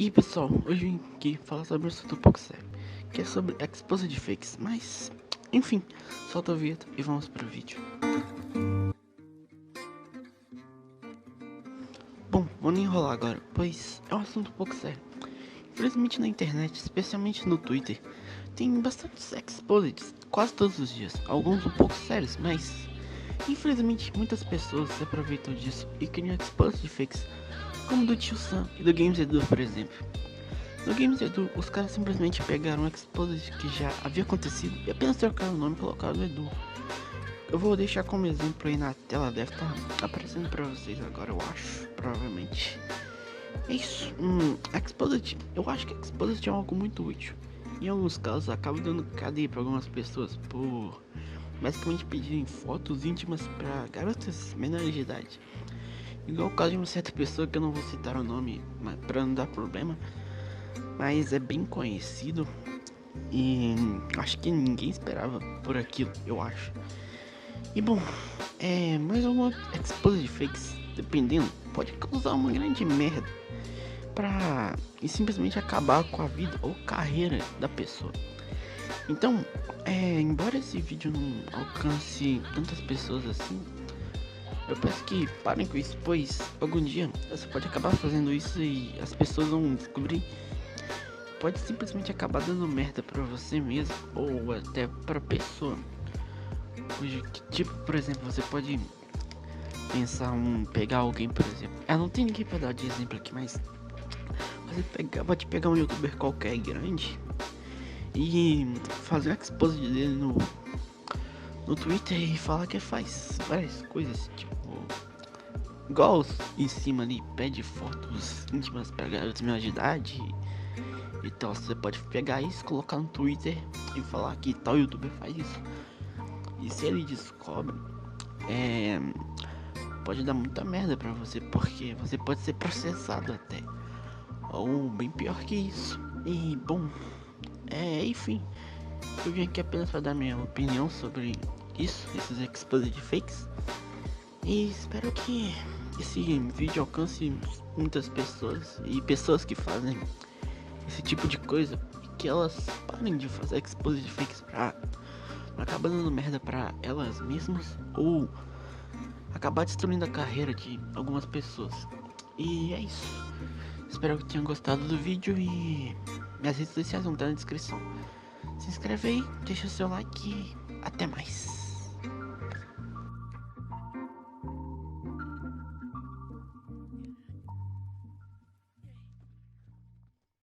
E pessoal, hoje eu vim aqui falar sobre um assunto um pouco sério, que é sobre Exposed Fakes, mas enfim, solta a vinheta e vamos pro vídeo. Bom, vou nem enrolar agora, pois é um assunto um pouco sério. Infelizmente na internet, especialmente no Twitter, tem bastantes exposeds quase todos os dias, alguns um pouco sérios, mas infelizmente muitas pessoas se aproveitam disso e criam exposed fakes, como do Tio Sam e do Games Edu, por exemplo. No Games Edu, os caras simplesmente pegaram um exposed que já havia acontecido e apenas trocaram o nome e colocaram no Edu. Eu vou deixar como exemplo aí na tela, deve estar aparecendo pra vocês agora, eu acho, provavelmente. É isso, exposed, eu acho que exposed é algo muito útil. Em alguns casos, acaba dando cadeia pra algumas pessoas por basicamente pedirem fotos íntimas pra garotas menores de idade. Igual o caso de uma certa pessoa que eu não vou citar o nome, mas pra não dar problema, mas é bem conhecido e acho que ninguém esperava por aquilo, eu acho. E bom, mais uma exposed fakes, dependendo, pode causar uma grande merda pra e simplesmente acabar com a vida ou carreira da pessoa. Então, embora esse vídeo não alcance tantas pessoas assim, eu peço que parem com isso, pois algum dia você pode acabar fazendo isso e as pessoas vão descobrir. Pode simplesmente acabar dando merda pra você mesmo ou até pra pessoa. Tipo, por exemplo, você pode pensar pegar alguém, por exemplo. Não tem ninguém pra dar de exemplo aqui, mas pode pegar um youtuber qualquer grande e fazer um expose dele no Twitter e falar que faz várias coisas, tipo, igual em cima ali, pede fotos íntimas pra garotos de de idade. Então você pode pegar isso, colocar no Twitter e falar que tal youtuber faz isso. E se ele descobre, pode dar muita merda pra você, porque você pode ser processado até. Ou bem pior que isso. E bom, enfim, eu vim aqui apenas para dar minha opinião sobre isso, esses exposed fakes. E espero que esse vídeo alcance muitas pessoas e pessoas que fazem esse tipo de coisa e que elas parem de fazer exposed fakes pra acabar dando merda pra elas mesmas ou acabar destruindo a carreira de algumas pessoas. E é isso. Espero que tenham gostado do vídeo e minhas redes sociais vão estar na descrição. Se inscreve aí, deixa o seu like e até mais.